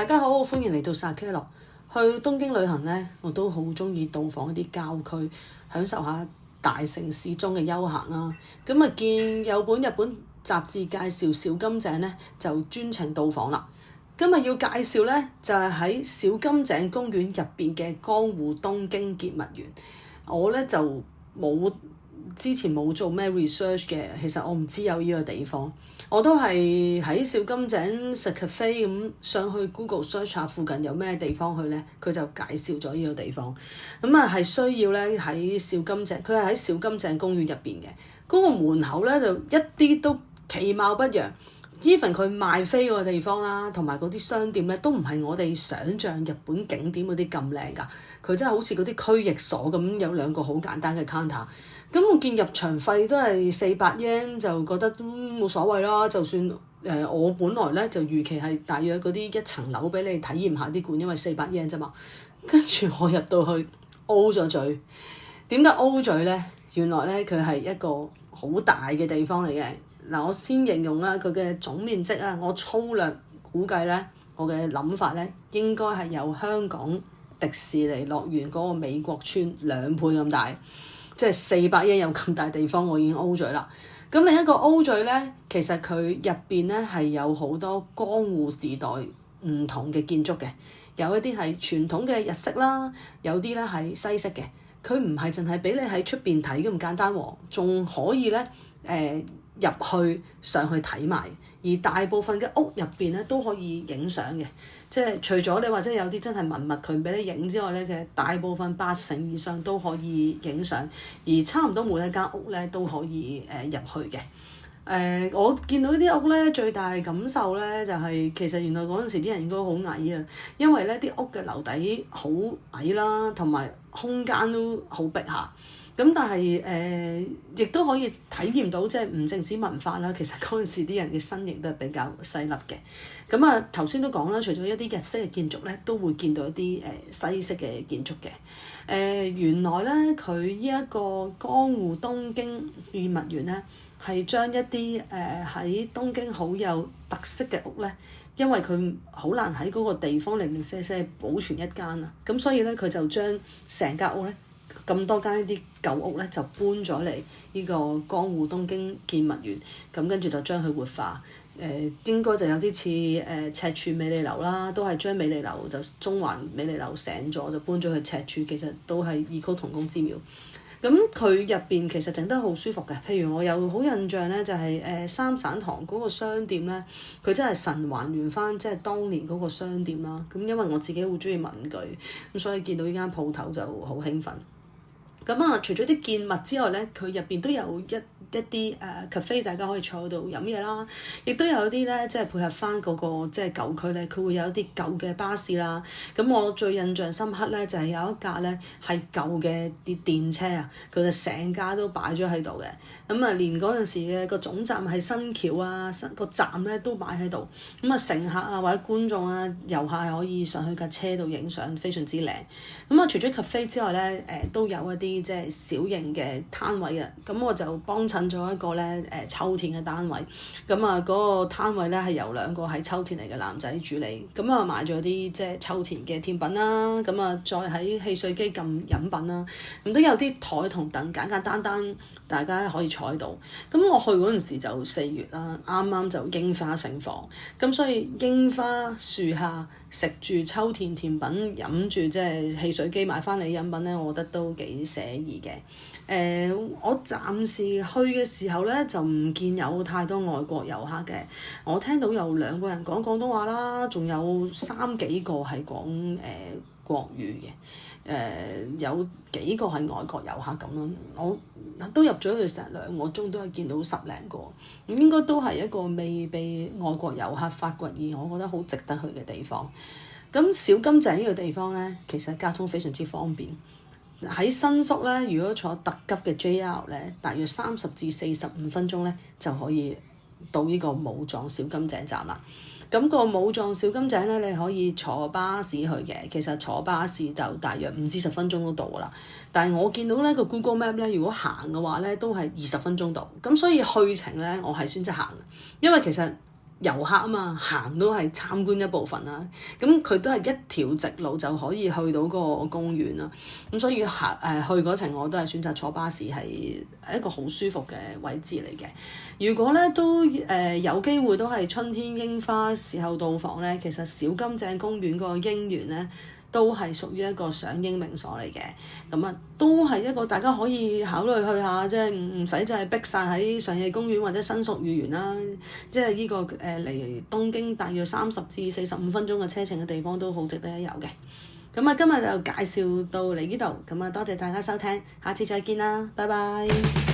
大家好，歡迎嚟到薩基樂。去東京旅行呢，我都好鍾意到訪一啲郊區，享受下大城市中嘅休閒啦。咁啊，見有本日本雜誌介紹小金井呢，就專程到訪啦。今日要介紹呢，就係喺小金井公園入邊嘅江戶東京傑物園。我呢，就之前冇做咩 research 嘅，其實我唔知有呢個地方，我都係喺小金井食 cafe 咁上去 Google search 下附近有咩地方去呢，佢就介紹咗呢個地方。咁啊係需要呢喺小金井，佢係喺小金井公園入邊嘅，嗰個門口呢，就一啲都其貌不揚。even 佢賣飛嗰個地方啦，同埋嗰啲商店咧，都唔係我哋想像日本景點嗰啲咁靚㗎。佢真係好似嗰啲區域所咁，有兩個好簡單嘅 counter。咁我見入場費都係400 yen，就覺得都冇所謂啦。就算我本來咧就預期係大約嗰啲一層樓俾你體驗下啲館，因為400 yen 啫嘛。跟住我入到去 O 咗嘴，點解 O 嘴咧？原來咧佢係一個好大嘅地方嚟嘅。嗱，我先形容啦，佢嘅總面積啊，我粗略估計咧，我嘅諗法咧，應該係有香港迪士尼樂園嗰個美國村2倍咁大，即係400 yen有咁大地方，我已經 O 嘴啦。咁另一個 O 嘴咧，其實佢入邊咧係有好多江戶時代唔同嘅建築嘅，有一啲係傳統嘅日式啦，有啲咧係西式嘅。佢唔係淨係俾你喺出邊睇咁簡單喎，仲可以咧入去上去睇埋，而大部分嘅屋入邊咧都可以影相嘅，即係除咗你或者有啲真係文物佢唔俾你影之外咧，其實大部分80%以上都可以影相，而差唔多每一間屋咧都可以入去嘅。我見到啲屋咧最大嘅感受咧就係、其實原來嗰陣時啲人應該好矮啊，因為咧啲屋嘅樓底好矮啦，同埋空間都好逼下。咁但係亦都可以體驗到即係唔淨止文化啦，其實嗰陣時啲人嘅身形都係比較細粒嘅。咁啊頭先都講啦，除咗一啲日式嘅建築咧，都會見到一啲西式嘅建築嘅。原來咧佢呢一個江戶東京傑物園咧，係將一啲喺東京好有特色嘅屋咧，因為佢好難喺嗰個地方零零舍舍保存一間啊，咁所以咧佢就將成間屋咧，咁多間呢啲舊屋咧就搬咗嚟呢個江戶東京傑物園，咁跟住就將佢活化。應該就有啲似赤柱美利樓啦，都係將美利樓就中環美利樓醒咗就搬咗去赤柱，其實都係異曲同工之妙。咁佢入邊其實整得好舒服嘅，譬如我有好印象咧，就係三省堂嗰個商店咧，佢真係神還原翻即係當年嗰個商店啦。咁因為我自己好鍾意文具，咁所以見到呢間鋪頭就好興奮。咁啊，除咗啲建物之外咧，佢入邊都有一啲cafe，大家可以坐喺度飲嘢啦。亦都有啲咧，即係配合翻嗰個即係舊區咧，佢會有一啲舊嘅巴士啦。咁我最印象深刻咧，就係有一架咧係舊嘅啲電車啊，佢哋成架都擺咗喺度嘅。咁啊，連嗰陣時嘅個總站係新橋啊，個站咧都擺喺度。咁啊，乘客啊或者觀眾啊遊客係可以上去架車度影相，非常之靚。咁啊，除咗 cafe 之外咧，都有一啲即係小型嘅攤位啊。咁我就幫襯咗一個咧秋田嘅單位。咁啊，嗰個攤位咧係由2個喺秋田嚟嘅男仔主理。咁啊，買咗啲即係秋田嘅甜品啦。咁啊，再喺汽水機撳飲品啦。咁都有啲台同凳，簡簡單單，大家可以坐喺度。咁我去嗰陣時就4月啦，啱啱就櫻花盛放。咁所以櫻花樹下食住秋田甜品，飲住即係汽水機買翻嚟飲品咧，我覺得都幾寫意嘅。我暫時去嘅時候咧，就唔見有太多外國遊客嘅。我聽到有2個人講廣東話啦，仲有3幾個係講國語嘅。有幾個係外國遊客咁咯。我都入咗去成2個鐘，都係見到10零個。咁應該都係一個未被外國遊客發掘而我覺得好值得去嘅地方。咁小金井呢個地方咧，其實交通非常之方便。喺新宿咧，如果坐特急嘅 JR 咧，大約30至45分鐘咧就可以到呢個武藏小金井站啦。咁個武藏小金井咧，你可以坐巴士去嘅。其實坐巴士就大約5至10分鐘都到啦。但係我見到咧個 Google Map 咧，如果行嘅話咧，都係20分鐘到。咁所以去程咧，我係選擇行，因為其實遊客啊嘛，行都係參觀一部分啦。咁佢都係一條直路就可以去到個公園啦。咁所以去嗰程我都係選擇坐巴士，係一個好舒服嘅位置嚟嘅。如果咧都有機會都係春天櫻花時候到訪咧，其實小金井公園個櫻園咧都係屬於一個賞櫻名所嚟嘅。咁啊都係一個大家可以考慮去下，即係唔使就係逼晒喺上野公園或者新宿御苑啦。即係呢個離東京大約30至45分鐘嘅車程嘅地方都好值得一遊嘅。咁啊今日就介紹到嚟呢度，咁啊多謝大家收聽，下次再見啦，拜拜。